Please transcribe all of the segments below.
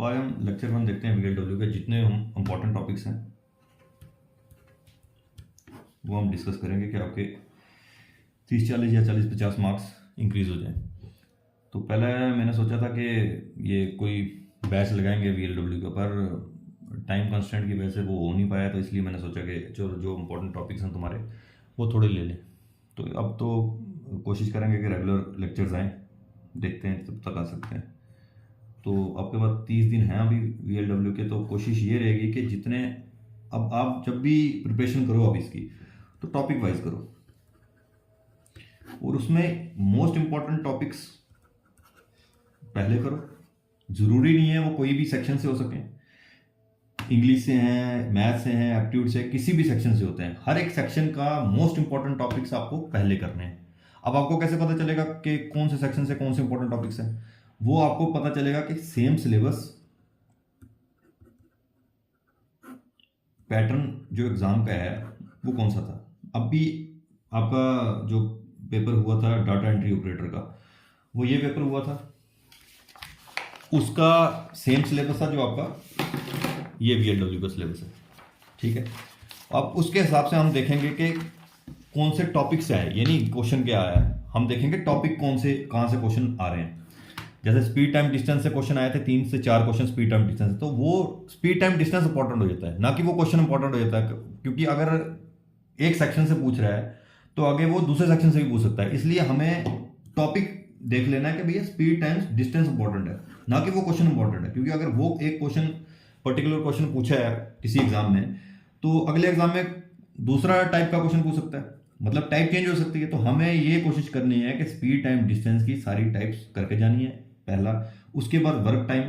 आज हम लेक्चर 1 देखते हैं VLW के जितने हम इम्पोर्टेंट टॉपिक्स हैं वो हम डिस्कस करेंगे कि आपके 30-40 या 40-50 मार्क्स इंक्रीज हो जाएं। तो पहले मैंने सोचा था कि ये कोई बैच लगाएंगे VLW का, पर टाइम कंस्ट्रेंट की वजह से वो हो नहीं पाया, तो इसलिए मैंने सोचा कि जो इम्पोर्टेंट टॉपिक्स हैं तुम्हारे वो थोड़े ले लें। तो अब तो कोशिश करेंगे कि रेगुलर लेक्चर्स आएँ, देखते हैं तब तक आ सकते हैं। तो आपके पास 30 दिन हैं अभी VLW के, तो कोशिश ये रहेगी कि जितने अब आप जब भी प्रिपरेशन करो अब इसकी, तो टॉपिक वाइज करो और उसमें मोस्ट इम्पॉर्टेंट टॉपिक्स पहले करो। ज़रूरी नहीं है वो कोई भी सेक्शन से हो सके, इंग्लिश से हैं, मैथ से हैं, एप्टीट्यूड से, किसी भी सेक्शन से होते हैं। हर एक सेक्शन का मोस्ट इंपॉर्टेंट टॉपिक्स आपको पहले करने हैं। अब आपको कैसे पता चलेगा कि कौन से सेक्शन से कौन से इंपॉर्टेंट टॉपिक्स हैं? वो आपको पता चलेगा कि सेम सिलेबस पैटर्न जो एग्जाम का है वो कौन सा था। अब भी आपका जो पेपर हुआ था डाटा एंट्री ऑपरेटर का, वो ये पेपर हुआ था, उसका सेम सिलेबस था जो आपका ये VLW का सिलेबस है। ठीक है, अब उसके हिसाब से हम देखेंगे कि कौन से टॉपिक से आए, यानी क्वेश्चन क्या आया है। हम देखेंगे टॉपिक कौन से कहाँ से क्वेश्चन आ रहे हैं। जैसे स्पीड टाइम डिस्टेंस से क्वेश्चन आए थे, 3 से 4 क्वेश्चन स्पीड टाइम डिस्टेंस, तो वो स्पीड टाइम डिस्टेंस इंपॉर्टेंट हो जाता है, ना कि वो क्वेश्चन इंपॉर्टेंट हो जाता है, क्योंकि अगर एक सेक्शन से पूछ रहा है तो आगे वो दूसरे सेक्शन से भी पूछ सकता है। इसलिए हमें टॉपिक देख लेना है कि भैया स्पीड टाइम डिस्टेंस इंपॉर्टेंट है, ना कि वो क्वेश्चन इंपॉर्टेंट है। क्योंकि अगर वो एक क्वेश्चन पर्टिकुलर क्वेश्चन पूछा है किसी एग्जाम में, तो अगले एग्जाम में दूसरा टाइप का क्वेश्चन पूछ सकता है, मतलब टाइप चेंज हो सकती है। तो हमें ये कोशिश करनी है कि स्पीड टाइम डिस्टेंस की सारी टाइप्स करके जानी है पहला। उसके बाद वर्क टाइम,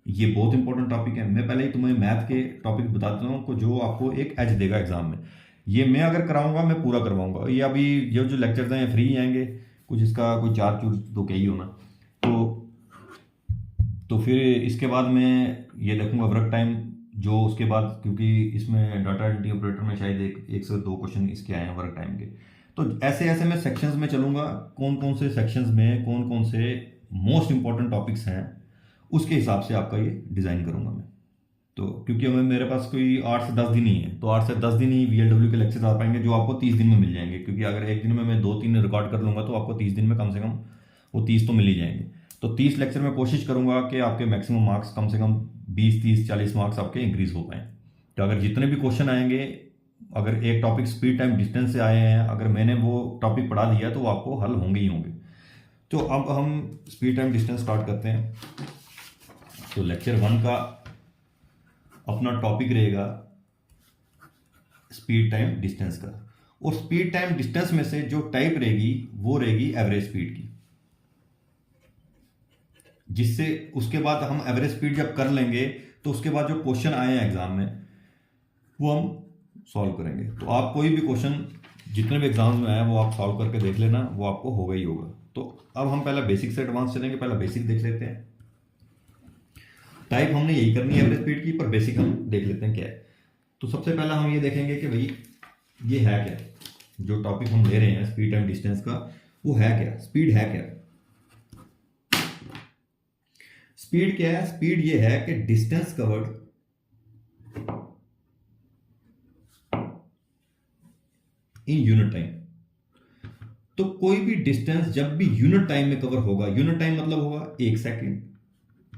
ये बहुत इंपॉर्टेंट टॉपिक है। मैं पहले ही तुम्हें मैथ के टॉपिक बता देता हूँ जो आपको एक एज देगा एग्जाम में। ये मैं अगर कराऊंगा मैं पूरा करवाऊंगा। ये अभी जो लेक्चर्स हैं फ्री आएंगे, कुछ इसका कोई चार्ज चूर्ज तो क्या ही होना। तो फिर इसके बाद मैं ये लिखूंगा वर्क टाइम, जो उसके बाद, क्योंकि इसमें डाटा एंट्री ऑपरेटर में शायद एक से 2 क्वेश्चन इसके आए हैं वर्क टाइम के। तो ऐसे ऐसे मैं सेक्शंस में चलूंगा, कौन कौन से सेक्शंस में कौन कौन से मोस्ट इंपॉर्टेंट टॉपिक्स हैं, उसके हिसाब से आपका ये डिज़ाइन करूंगा मैं। तो क्योंकि हमें मेरे पास कोई 8 से 10 दिन ही है, तो 8 से 10 दिन ही VLW के लेक्चर्स आ पाएंगे, जो आपको 30 दिन में मिल जाएंगे। क्योंकि अगर एक दिन में मैं 2-3 रिकॉर्ड कर लूँगा तो आपको 30 दिन में कम से कम वो 30 तो मिल ही जाएंगे। तो 30 लेक्चर में कोशिश करूंगा कि आपके मैक्सिमम मार्क्स कम से कम 20-30-40 मार्क्स आपके इंक्रीज हो पाएँ। तो अगर जितने भी क्वेश्चन आएंगे, अगर एक टॉपिक स्पीड टाइम डिस्टेंस से आए हैं, अगर मैंने वो टॉपिक पढ़ा दिया तो वो आपको हल होंगे ही होंगे। तो अब हम स्पीड टाइम डिस्टेंस स्टार्ट करते हैं। तो लेक्चर 1 का अपना टॉपिक रहेगा स्पीड टाइम डिस्टेंस का, और स्पीड टाइम डिस्टेंस में से जो टाइप रहेगी वो रहेगी एवरेज स्पीड की, जिससे उसके बाद हम एवरेज स्पीड जब कर लेंगे तो उसके बाद जो क्वेश्चन आए हैं एग्जाम में वो हम सॉल्व करेंगे। तो आप कोई भी क्वेश्चन जितने भी एग्जाम्स में आए वो आप सॉल्व करके देख लेना, वो आपको होगा ही होगा। तो अब हम पहला बेसिक से एडवांस चलेंगे। पहला बेसिक देख लेते हैं। टाइप हमने यही करनी है एवरेज स्पीड की, पर बेसिक हम देख लेते हैं क्या है। तो सबसे पहला हम ये देखेंगे कि भाई ये है क्या, जो टॉपिक हम ले रहे हैं स्पीड टाइम डिस्टेंस का, वो है क्या, स्पीड है क्या। स्पीड क्या है? स्पीड ये है कि distance covered in unit time. तो कोई भी डिस्टेंस जब भी यूनिट टाइम में कवर होगा, यूनिट टाइम मतलब होगा 1 सेकेंड,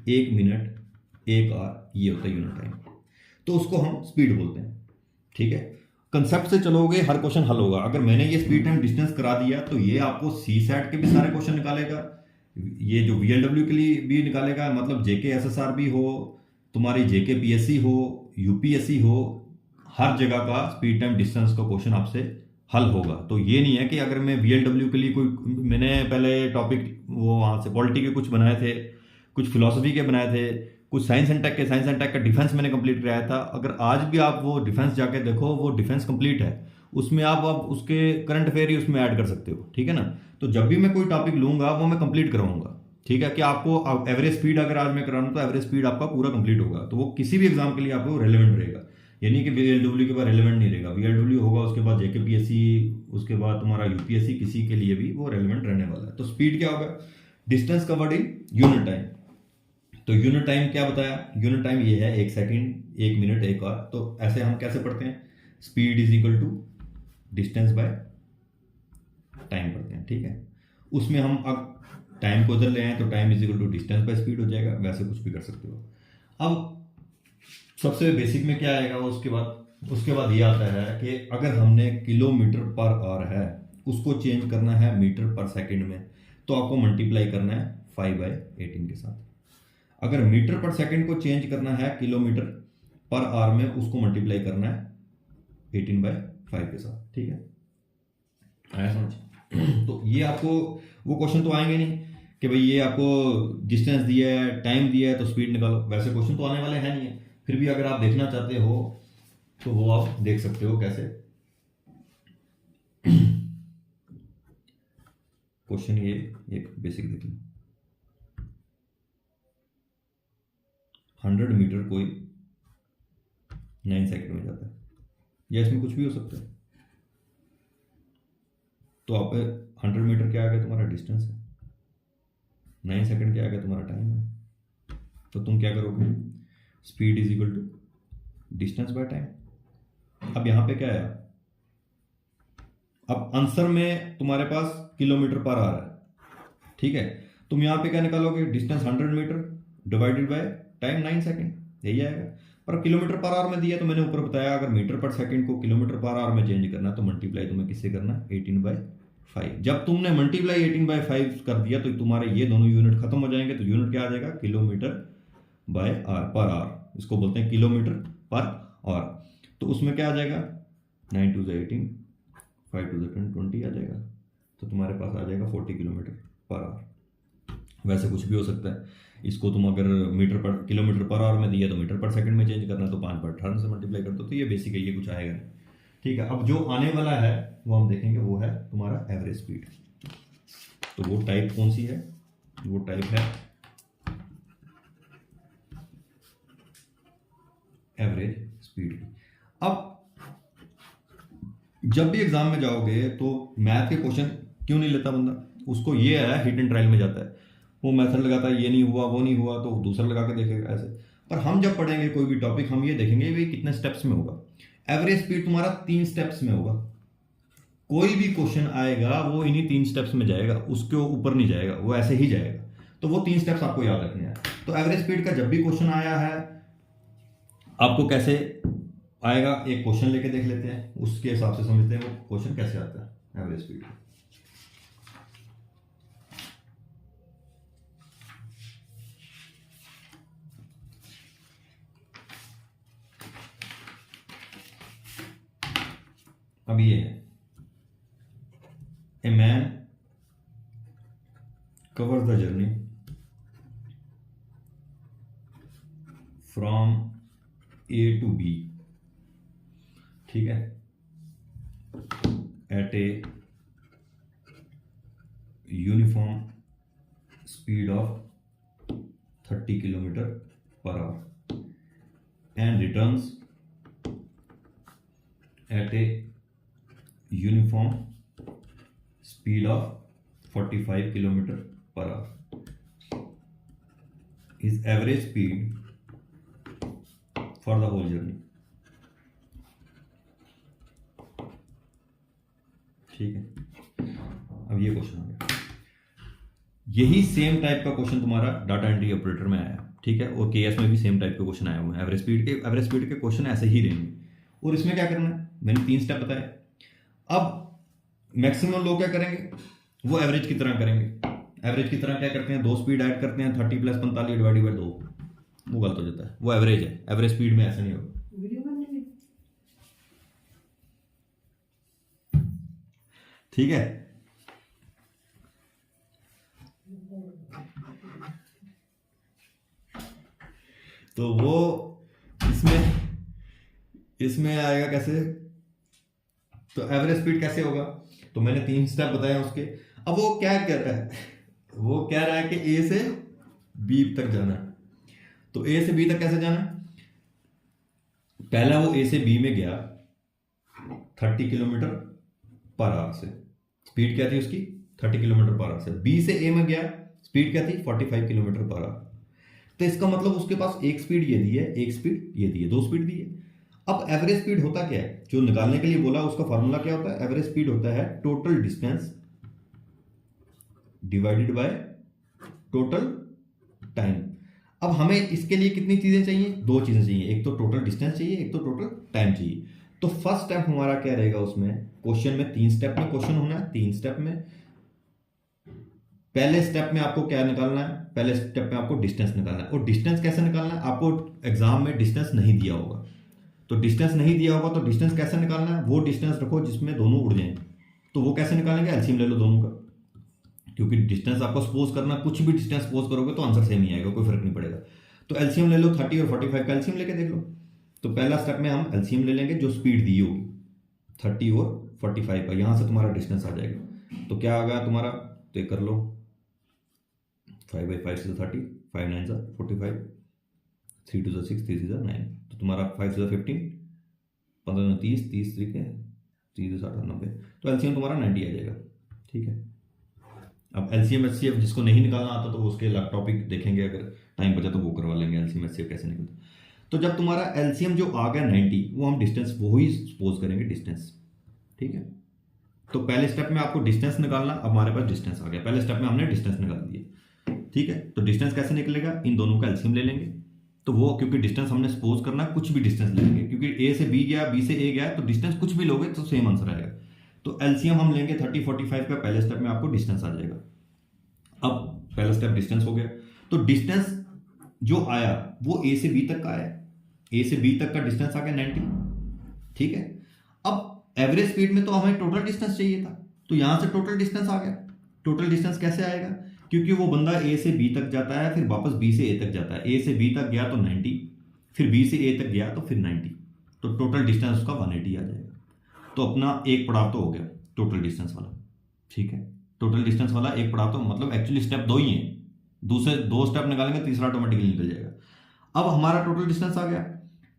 1 मिनट, 1 आवर, ये होता है यूनिट टाइम। तो उसको हम स्पीड बोलते हैं। ठीक है, कंसेप्ट से चलोगे हर क्वेश्चन हल होगा। अगर मैंने ये स्पीड टाइम डिस्टेंस करा दिया तो ये आपको CSAT के भी सारे क्वेश्चन निकालेगा, ये जो VLW के लिए भी निकालेगा, मतलब JK SSR भी हो, तुम्हारी JK PSC हो, UPSC हो, हर जगह का स्पीड टाइम डिस्टेंस का क्वेश्चन आपसे हल होगा। तो ये नहीं है कि अगर मैं VLW के लिए कोई, मैंने पहले टॉपिक वो वहाँ से पॉलिटी के कुछ बनाए थे, कुछ फिलोसफी के बनाए थे, कुछ साइंस एंड टेक का डिफेंस मैंने कंप्लीट कराया था। अगर आज भी आप वो डिफेंस जाके देखो, वो डिफेंस कंप्लीट है, उसमें आप उसके करंट अफेयर ही उसमें ऐड कर सकते हो। ठीक है ना। तो जब भी मैं कोई टॉपिक लूंगा वो मैं कंप्लीट करवाऊंगा। ठीक है, कि आपको एवरेज स्पीड अगर आज मैं कराऊँ तो एवरेज स्पीड आपका पूरा कंप्लीट होगा, तो वो किसी भी एग्जाम के लिए आपको रेलिवेंट रहेगा। यानी कि VLW के बाद रेलिवेंट नहीं रहेगा, VLW होगा उसके बाद JK PSC, उसके बाद तुम्हारा UPSC, किसी के लिए भी वो रेलिवेंट रहने वाला है। तो स्पीड क्या होगा? Distance covered in unit time. तो यूनिट टाइम क्या बताया, यूनिट टाइम ये है 1 सेकंड, 1 मिनट, 1 आवर। तो ऐसे हम कैसे पढ़ते हैं, speed is equal to distance by time पढ़ते हैं, ठीक है। उसमें हम अब टाइम को उधर ले आए तो time is equal to distance by speed हो जाएगा, वैसे कुछ भी कर सकते हो। अब सबसे बेसिक में क्या आएगा, उसके बाद ये आता है कि अगर हमने किलोमीटर पर आवर है उसको चेंज करना है मीटर पर सेकंड में, तो आपको मल्टीप्लाई करना है 5/18 के साथ। अगर मीटर पर सेकंड को चेंज करना है किलोमीटर पर आवर में, उसको मल्टीप्लाई करना है 18/5 के साथ, ठीक है। आया समझ? तो ये आपको वो क्वेश्चन तो आएंगे नहीं कि भाई ये आपको डिस्टेंस दिया है, टाइम दिया है तो स्पीड निकालो, वैसे क्वेश्चन तो आने वाले हैं नहीं है। फिर भी अगर आप देखना चाहते हो तो वो आप देख सकते हो कैसे। क्वेश्चन ये एक बेसिक देख लो, 100 मीटर कोई 9 सेकंड में जाता है, या इसमें कुछ भी हो सकता है। तो आप 100 मीटर क्या आ गया, तुम्हारा डिस्टेंस है, 9 सेकंड क्या आ गया, तुम्हारा टाइम है। तो तुम क्या करोगे, speed is equal to distance by time. अब यहां पे क्या है, अब आंसर में तुम्हारे पास किलोमीटर पर आ रहा है, ठीक है। तुम यहां पे क्या निकालोगे, distance 100 metre divided by time 9 second, यही आएगा। पर किलोमीटर पर आवर में दिया, तो मैंने ऊपर बताया अगर मीटर पर सेकंड को किलोमीटर पर आवर में चेंज करना तो मल्टीप्लाई तुम्हें किससे करना, 18/5। जब तुमने मल्टीप्लाई 18/5 कर दिया तो तुम्हारे ये दोनों यूनिट खत्म हो जाएंगे, तो यूनिट क्या आ जाएगा, kilometre by hour per hour, इसको बोलते हैं किलोमीटर पर आवर। तो उसमें क्या आ जाएगा, 9 2 18, 5 2 20 आ जाएगा। तो तुम्हारे पास आ जाएगा 40 किलोमीटर पर आवर। वैसे कुछ भी हो सकता है, इसको तुम अगर किलोमीटर पर आवर में दिया तो मीटर पर सेकंड में चेंज करना, तो 5/18 से मल्टीप्लाई कर दो। तो ये बेसिक है, ये कुछ आएगा नहीं, ठीक है। अब जो आने वाला है वो हम देखेंगे, वो है तुम्हारा एवरेज स्पीड। तो वो टाइप कौन सी है, वो टाइप है एवरेज स्पीड की। अब जब भी एग्जाम में जाओगे तो मैथ के क्वेश्चन क्यों नहीं लेता बंदा, उसको ये है हिट एंड ट्रायल में जाता है, वो मेथड लगाता है, ये नहीं हुआ वो नहीं हुआ तो दूसरा लगा के देखेगा ऐसे। पर हम जब पढ़ेंगे कोई भी टॉपिक, हम ये देखेंगे भाई कितने स्टेप्स में होगा। एवरेज स्पीड तुम्हारा 3 स्टेप्स में होगा। कोई भी क्वेश्चन आएगा वो इन्हीं 3 स्टेप्स में जाएगा, उसके ऊपर नहीं जाएगा, वो ऐसे ही जाएगा। तो वो 3 स्टेप्स आपको याद रखने हैं। तो एवरेज स्पीड का जब भी क्वेश्चन आया है, आपको कैसे आएगा, एक क्वेश्चन लेके देख लेते हैं, उसके हिसाब से समझते हैं वो क्वेश्चन कैसे आता है एवरेज स्पीड। अब ये है, a man covers the journey from A to B, ठीक है, at a uniform speed of 30 kilometre per hour and returns at a uniform speed of 45 kilometre per hour. His average speed for the whole journey, ठीक है। अब ये question आ गया, यही same type का क्वेश्चन तुम्हारा डाटा एंट्री ऑपरेटर में आया, ठीक है, और केएस में भी सेम टाइप के क्वेश्चन आए हुए हैं। एवरेज स्पीड के क्वेश्चन ऐसे ही रहेंगे। और इसमें क्या करना है, मैंने 3 स्टेप बताए। अब मैक्सिमम लोग क्या करेंगे, वो एवरेज की तरह करेंगे। एवरेज की तरह क्या करते हैं, 2 स्पीड ऐड करते हैं, 30 + 45 डिवाइडेड बाय 2, वो गलत हो जाता है, वो एवरेज है। एवरेज स्पीड में ऐसा नहीं होगा, ठीक है। तो वो इसमें आएगा कैसे, तो एवरेज स्पीड कैसे होगा, तो मैंने 3 स्टेप बताया उसके। अब वो क्या कह रहा है, वो कह रहा है कि ए से बी तक जाना है। तो ए से बी तक कैसे जाना है, पहला वो ए से बी में गया 30 किलोमीटर पर आवर से, स्पीड क्या थी उसकी 30 किलोमीटर पर आवर से। बी से ए में गया, स्पीड क्या थी 45 किलोमीटर पर आवर। तो इसका मतलब उसके पास एक स्पीड ये दी है, एक स्पीड ये दी है, दो स्पीड दी है। अब एवरेज स्पीड होता क्या है, जो निकालने के लिए बोला उसका फॉर्मूला क्या होता है, एवरेज स्पीड होता है total distance divided by total time. अब हमें इसके लिए कितनी चीजें चाहिए, दो चीजें चाहिए, एक तो टोटल डिस्टेंस चाहिए, एक तो टोटल टाइम चाहिए। तो फर्स्ट स्टेप हमारा क्या रहेगा, उसमें क्वेश्चन में 3 स्टेप में क्वेश्चन होना है, 3 स्टेप में। पहले स्टेप में आपको क्या निकालना है, पहले स्टेप में आपको डिस्टेंस निकालना है। और डिस्टेंस कैसे निकालना है, आपको एग्जाम में डिस्टेंस नहीं दिया होगा, तो डिस्टेंस नहीं दिया होगा तो डिस्टेंस कैसे निकालना है, वो डिस्टेंस रखो जिसमें दोनों उड़ जाएं। तो वो कैसे निकालेंगे, एलसीएम ले लो दोनों का, क्योंकि डिस्टेंस आपको सपोज करना, कुछ भी डिस्टेंस सपोज करोगे तो आंसर सेम ही आएगा, कोई फर्क नहीं पड़ेगा। तो एलसीएम ले लो, 30 और 45 का एलसीएम लेके देख लो। तो पहला स्टेप में हम एलसीएम ले लेंगे जो स्पीड दी होगी 30 और 45 का, यहां से तुम्हारा डिस्टेंस आ जाएगा। तो क्या आ गया तुम्हारा, तो ये कर लो, 5/5 से 30, 5 9 से 45, 3 2 से 6, 3 3 9, तो तुम्हारा 5 से 15, 15 9 30, 30 3 के 30 60 90, तो एलसीएम तुम्हारा 90 आ जाएगा। ठीक है, अब एलसीएम एचसीएफ जिसको नहीं निकालना आता तो उसके अलग टॉपिक देखेंगे, अगर टाइम बचा तो वो करवा लेंगे, एलसीएम एचसीएफ कैसे निकलता। तो जब तुम्हारा एलसीएम जो आ गया 90, वो हम डिस्टेंस वो ही सपोज करेंगे डिस्टेंस। ठीक है, तो पहले स्टेप में आपको डिस्टेंस निकालना, अब हमारे पास डिस्टेंस आ गया, पहले स्टेप में हमने डिस्टेंस निकाल दिया। ठीक है, तो डिस्टेंस कैसे निकलेगा, इन दोनों का एलसीएम ले लेंगे। तो वो क्योंकि डिस्टेंस हमने सपोज करना, कुछ भी डिस्टेंस लेंगे, क्योंकि ए से बी गया, बी से ए गया, तो डिस्टेंस कुछ भी लोगे तो सेम आंसर आएगा। तो एलसीएम हम लेंगे 30 45 का, पहले स्टेप में आपको डिस्टेंस आ जाएगा। अब पहला स्टेप डिस्टेंस हो गया, तो डिस्टेंस जो आया वो ए से बी तक का आया, ए से बी तक का डिस्टेंस आ गया 90। ठीक है, अब एवरेज स्पीड में तो हमें टोटल डिस्टेंस चाहिए था, तो यहां से टोटल डिस्टेंस आ गया। टोटल डिस्टेंस कैसे आएगा, क्योंकि वो बंदा ए से बी तक जाता है, फिर वापस बी से ए तक जाता है, ए से बी तक गया तो 90, फिर बी से ए तक गया तो फिर 90, तो टोटल डिस्टेंस उसका 180 आ जाएगा। तो अपना एक पड़ाव तो हो गया टोटल डिस्टेंस वाला। ठीक है, टोटल डिस्टेंस वाला एक पड़ाव तो, मतलब एक्चुअली स्टेप दो ही हैं, दूसरे 2 स्टेप निकालेंगे, तीसरा ऑटोमेटिकली निकल जाएगा। अब हमारा टोटल डिस्टेंस आ गया।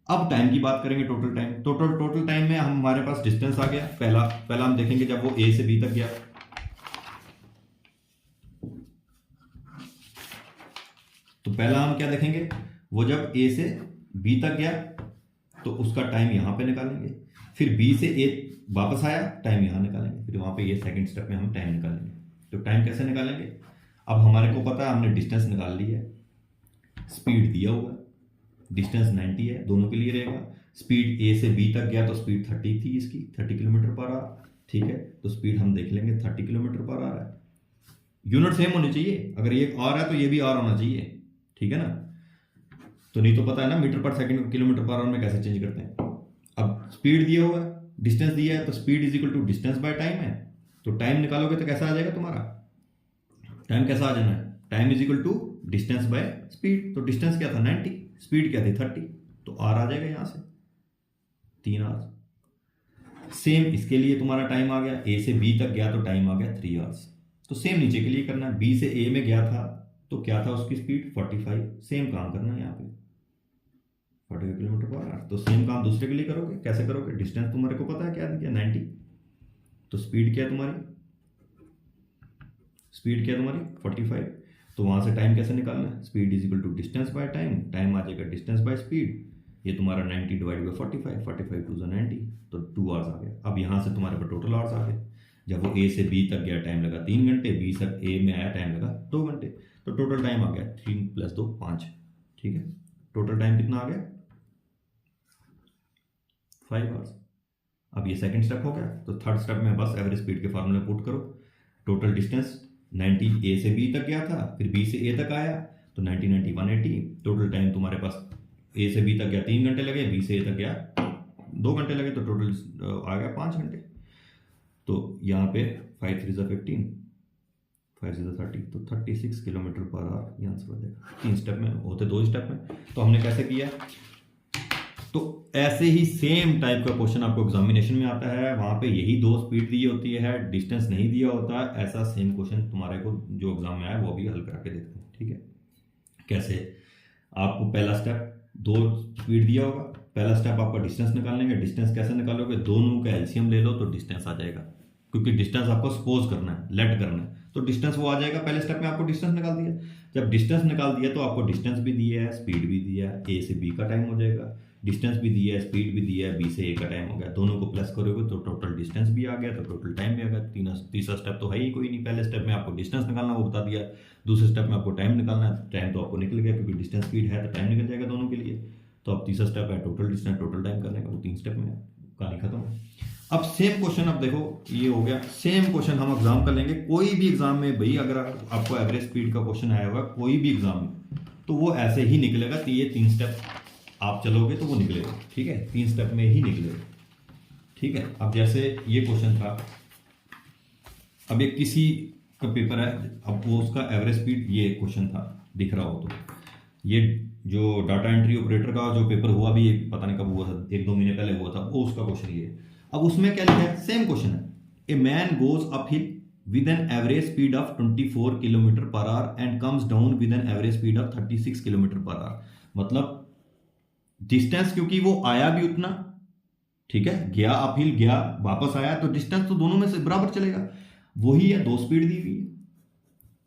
अब टाइम की बात करेंगे, टोटल टाइम। टोटल टाइम में हमारे पास डिस्टेंस आ गया, पहला हम देखेंगे जब वो ए से बी तक गया, तो पहला हम क्या देखेंगे, वो जब ए से बी तक गया तो उसका टाइम यहां पे निकालेंगे, फिर बी से ए वापस आया, टाइम यहां निकालेंगे, फिर वहां पे ये सेकंड स्टेप में हम टाइम निकालेंगे। तो टाइम कैसे निकालेंगे, अब हमारे को पता है, हमने डिस्टेंस निकाल ली है, स्पीड दिया हुआ है, डिस्टेंस 90 है, दोनों के लिए रहेगा। स्पीड ए से बी तक गया तो स्पीड 30 थी इसकी, 30 किलोमीटर पर आवर। ठीक है, तो स्पीड हम देख लेंगे 30 किलोमीटर पर आवर है। यूनिट सेम होनी चाहिए, अगर ये आर है तो ये भी आर होना चाहिए। ठीक है ना, तो नहीं तो पता है ना मीटर पर सेकंड किलोमीटर पर आवर में कैसे चेंज करते हैं। अब स्पीड दिया हुआ है, डिस्टेंस दिया है, तो speed is equal to distance by time है। तो टाइम निकालोगे तो कैसा आ जाएगा तुम्हारा, टाइम कैसा आ जाना है, time is equal to distance by speed. तो डिस्टेंस क्या था 90, स्पीड क्या थी 30, तो आर आ जाएगा यहां से 3 आवर्स। सेम इसके लिए तुम्हारा टाइम आ गया, ए से बी तक गया तो टाइम आ गया 3 आवर्स। तो सेम नीचे के लिए करना है, बी से ए में गया था तो क्या था उसकी स्पीड 45, सेम काम करना है यहाँ पे 45 किलोमीटर पर आवर। तो सेम काम दूसरे के लिए करोगे, कैसे करोगे, डिस्टेंस तुम्हारे को पता है क्या दिया 90, तो स्पीड क्या है तुम्हारी, स्पीड क्या है तुम्हारी 45, तो वहां से टाइम कैसे निकालना है, speed is equal to distance by time, time आ जाएगा डिस्टेंस बाय स्पीड, ये तुम्हारा 90 डिवाइड बाय 45, 45 2 90, तो 2 आवर्स आ गया। अब यहां से तुम्हारे पास टोटल आवर्स आ गए, जब वो ए से बी तक गया टाइम लगा 3 घंटे, बी से ए में आया टाइम लगा 2 घंटे, तो टोटल टाइम आ गया 3 + 2 5। ठीक है, टोटल टाइम कितना आ गया 5 आवर्स। अब ये सेकंड स्टेप हो गया, तो थर्ड स्टेप में बस एवरेज स्पीड के फार्मूले पुट करो। टोटल डिस्टेंस 90 ए से बी तक गया था, फिर बी से ए तक आया तो 90 90 180। टोटल टाइम तुम्हारे पास ए से बी तक गया 3 घंटे लगे, बी से ए तक गया 2 घंटे लगे, तो टोटल आ गया 5 घंटे। तो यहाँ पे 5 3 = 15, 5 6 30, तो 36 किलोमीटर पर आवर ये आंसर हो जाएगा। 3 स्टेप में होते, 2 स्टेप में। तो हमने कैसे किया, तो ऐसे ही सेम टाइप का क्वेश्चन आपको एग्जामिनेशन में आता है, वहां पे यही 2 स्पीड दी होती है, डिस्टेंस नहीं दिया होता। ऐसा सेम क्वेश्चन तुम्हारे को जो एग्जाम में आया वो भी हल करके देखते हैं। ठीक है, कैसे, आपको पहला स्टेप 2 स्पीड दिया होगा, पहला स्टेप आपका डिस्टेंस निकालने का। डिस्टेंस कैसे निकालोगे, दोनों का एलसीएम ले लो तो डिस्टेंस आ जाएगा, क्योंकि डिस्टेंस आपको सपोज करना है, लेट करना है। तो डिस्टेंस वो आ जाएगा। पहले स्टेप में आपको डिस्टेंस निकाल दिया, जब डिस्टेंस निकाल दिया तो आपको डिस्टेंस भी दिया है, स्पीड भी दिया है, ए से बी का टाइम हो जाएगा, डिस्टेंस भी दिया है, स्पीड भी दिया है, बी से ए का टाइम हो गया, दोनों को प्लस करोगे तो टोटल डिस्टेंस भी आ गया, तो टोटल टाइम भी आ गया। तीसरा स्टेप तो है ही कोई नहीं, पहले स्टेप में आपको डिस्टेंस निकालना वो बता दिया, दूसरे स्टेप में आपको टाइम निकालना है, टाइम तो आपको निकल गया क्योंकि डिस्टेंस स्पीड है तो टाइम निकल जाएगा दोनों के लिए। तो अब तीसरा स्टेप है टोटल डिस्टेंस टोटल टाइम करने का, वो 3 स्टेप में कहानी खत्म। अब सेम क्वेश्चन, अब देखो ये हो गया, सेम क्वेश्चन हम एग्जाम कर लेंगे कोई भी एग्जाम में भाई, अगर आपको एवरेज स्पीड का क्वेश्चन आया हुआ कोई भी एग्जाम में तो वो ऐसे ही निकलेगा कि ये 3 स्टेप आप चलोगे तो वो निकलेगा, ठीक है, 3 स्टेप में ही निकलेगा, ठीक है। अब जैसे ये क्वेश्चन था, अब ये किसी का पेपर है, अब वो उसका एवरेज स्पीड ये क्वेश्चन था दिख रहा हो तो, ये जो डाटा एंट्री ऑपरेटर का जो पेपर हुआ भी पता नहीं कब हुआ था, 1-2 महीने पहले हुआ था, वो उसका क्वेश्चन ये। अब उसमें क्या लिखा है, सेम क्वेश्चन है, a man goes up hill with an average speed of 24 kilometre per hour and comes down with an average speed of 36 kilometre per our. मतलब डिस्टेंस क्योंकि वो आया भी उतना, ठीक है, गया अप हिल गया वापस आया, तो डिस्टेंस तो दोनों में से बराबर चलेगा, वही है, 2 स्पीड दी हुई है,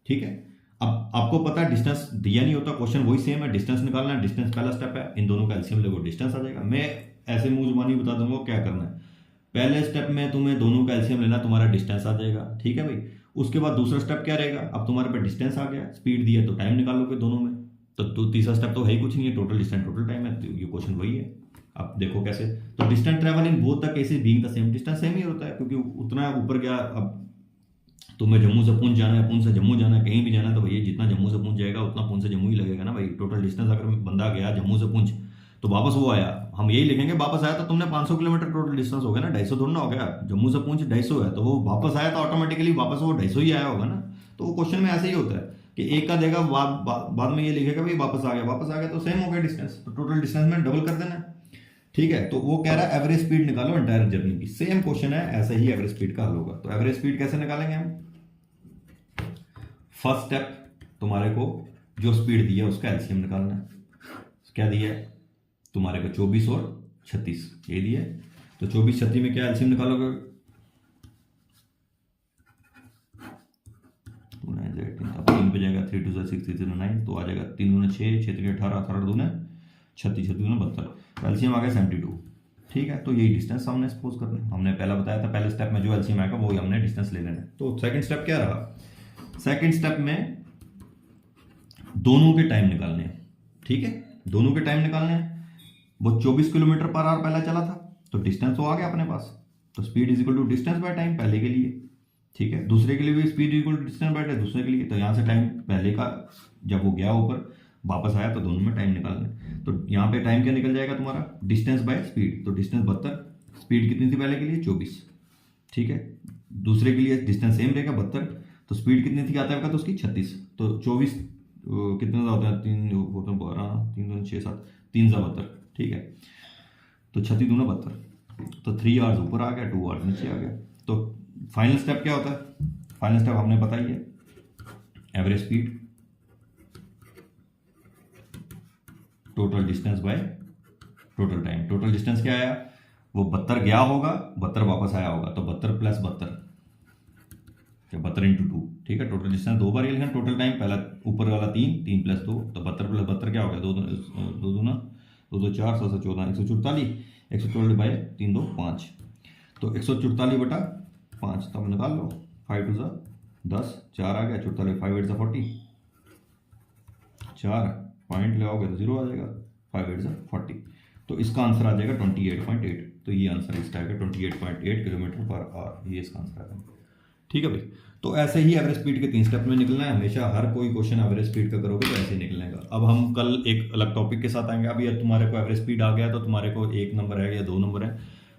ठीक है। अब आपको पता है डिस्टेंस दिया नहीं होता, क्वेश्चन वही सेम है, डिस्टेंस निकालना है, डिस्टेंस पहला स्टेप है, इन दोनों का एलसीएम लगो डिस्टेंस आ जाएगा। मैं ऐसे मुंह जुबानी बता दूंगा क्या करना है, पहले स्टेप में तुम्हें दोनों का एलसीएम लेना, तुम्हारा डिस्टेंस आ जाएगा, ठीक है भाई। उसके बाद दूसरा स्टेप क्या रहेगा, अब तुम्हारे पे डिस्टेंस आ गया, स्पीड दिया तो टाइम निकालोगे दोनों में, तो तीसरा स्टेप तो है ही कुछ नहीं है, टोटल डिस्टेंस टोटल टाइम है, तो ये क्वेश्चन वही है। अब देखो कैसे, तो distance travel in both the cases being the same, distance same ही होता है क्योंकि उतना ऊपर गया। अब तुम्हें जम्मू से पुंछ जाना है, पुंछ से जम्मू जाना है, कहीं भी जाना है तो भैया जितना जम्मू से पुंछ जाएगा उतना पुंछ से जम्मू ही लगेगा ना भाई। टोटल डिस्टेंस अगर बंदा गया जम्मू से पुंछ तो वापस वो आया, हम यही लिखेंगे वापस आया तो तुमने 500 किलोमीटर टोटल डिस्टेंस हो गया ना, 250 थोड़ा ना हो गया, जम्मू से पुंछ 250 है तो वो वापस आया तो ऑटोमेटिकली वापस वो 250 ही आया होगा ना। तो वो क्वेश्चन में ऐसे ही होता है कि एक का देगा बाद में ये लिखेगा भाई वापस आ गया तो सेम हो गया डिस्टेंस, तो टोटल डिस्टेंस में डबल कर देना, ठीक है। तो वो कह रहा है एवरेज स्पीड निकालो एंटायर जर्नी की, सेम क्वेश्चन है, ऐसे ही एवरेज स्पीड का हल होगा। तो एवरेज स्पीड कैसे निकालेंगे हम, फर्स्ट स्टेप तुम्हारे को जो स्पीड दी है उसका एलसीएम निकालना है, क्या दिया है तुम्हारे को 24 और 36 ये दिया है, तो 24-36 में क्या एलसीएम निकालोगे, 3 पे जाएगा, 3 2 6 3 9 तो आ जाएगा, 3 दूना 6 6 3 18 18 दूना 36 36 दूना 72, एलसीएम आ गया 72, ठीक है। तो यही डिस्टेंस हमने सपोज करना है, हमने पहला बताया था पहले स्टेप में जो एलसीएम आएगा वो ही हमने डिस्टेंस ले लेना है। तो सेकंड स्टेप क्या रहा, सेकंड स्टेप में दोनों के टाइम निकालने हैं, ठीक है, दोनों के टाइम निकालने हैं। वो 24 किलोमीटर पर आवर पहला चला था तो डिस्टेंस तो आ गया अपने पास, तो speed is equal to distance by time पहले के लिए, ठीक है। दूसरे के लिए भी speed equal to distance by time दूसरे के लिए, तो यहाँ से टाइम पहले का जब वो गया ऊपर वापस आया तो दोनों में टाइम निकालना है। तो यहाँ पे टाइम क्या निकल जाएगा तुम्हारा, डिस्टेंस बाय स्पीड, तो डिस्टेंस 72, स्पीड कितनी थी पहले के लिए 24, ठीक है। दूसरे के लिए डिस्टेंस सेम रहेगा 72, तो स्पीड कितनी थी आता है तो उसकी 36, तो 24 कितने होता है 3 होता है 12 3 2 6 7 3 72, ठीक है। तो 36 दूना 72, तो 3 आवर्स ऊपर आ गया, 2 आवर्स नीचे आ गया। तो फाइनल स्टेप क्या होता है, फाइनल स्टेप हमने पता ही है, average speed total distance by total time. Total distance क्या आया, वो 72 गया होगा 72 वापस आया होगा, तो 72 प्लस 72 72 इंटू 2, ठीक है। टोटल डिस्टेंस 2 बार ये लिखना, टोटल टाइम पहला ऊपर वाला 3 प्लस 2, तो 72 प्लस 72 क्या हो गया 2 दूना 2 2 4 7 14 144, 144 बाय 3 2 5, तो 144 बटा 5, तब निकाल लो, 5 2 10 4 आ गया, 44 5 8 40, 4 पॉइंट लगाओगे तो 0 आ जाएगा, 5 8 40, तो इसका आंसर आ जाएगा 28.8। तो ये आंसर इसका आएगा 28.8 किलोमीटर पर आवर, ये इसका आंसर आएगा, ठीक है भाई। तो ऐसे ही एवरेज स्पीड के 3 स्टेप में निकलना है, हमेशा हर कोई क्वेश्चन एवरेज स्पीड का करोगे तो ऐसे ही निकलने का। अब हम कल एक अलग टॉपिक के साथ आएंगे, अभी तुम्हारे को एवरेज स्पीड आ गया तो तुम्हारे को 1 नंबर है या 2 नंबर है,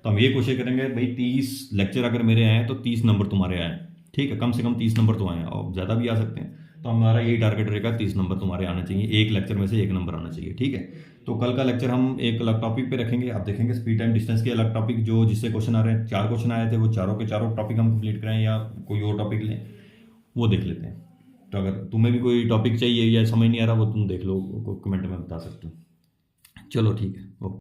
तो हम ये कोशिश करेंगे भाई 30 लेक्चर अगर मेरे आए तो 30 नंबर तुम्हारे आए, ठीक है, कम से कम 30 नंबर तो आए, और ज़्यादा भी आ सकते हैं, तो हमारा यही टारगेट रहेगा 30 नंबर तुम्हारे आना चाहिए, एक लेक्चर में से 1 नंबर आना चाहिए, ठीक है। तो कल का लेक्चर हम एक अलग टॉपिक पे रखेंगे, आप देखेंगे स्पीड टाइम डिस्टेंस के अलग टॉपिक जो जिससे क्वेश्चन आ रहे हैं, 4 क्वेश्चन आए थे, वो चारों के चारों टॉपिक हम कंप्लीट करें या कोई और टॉपिक लें वो देख लेते हैं। तो अगर तुम्हें भी कोई टॉपिक चाहिए या समझ नहीं आ रहा वो तुम देख लो, कमेंट में बता सकते हो। चलो ठीक है, ओके।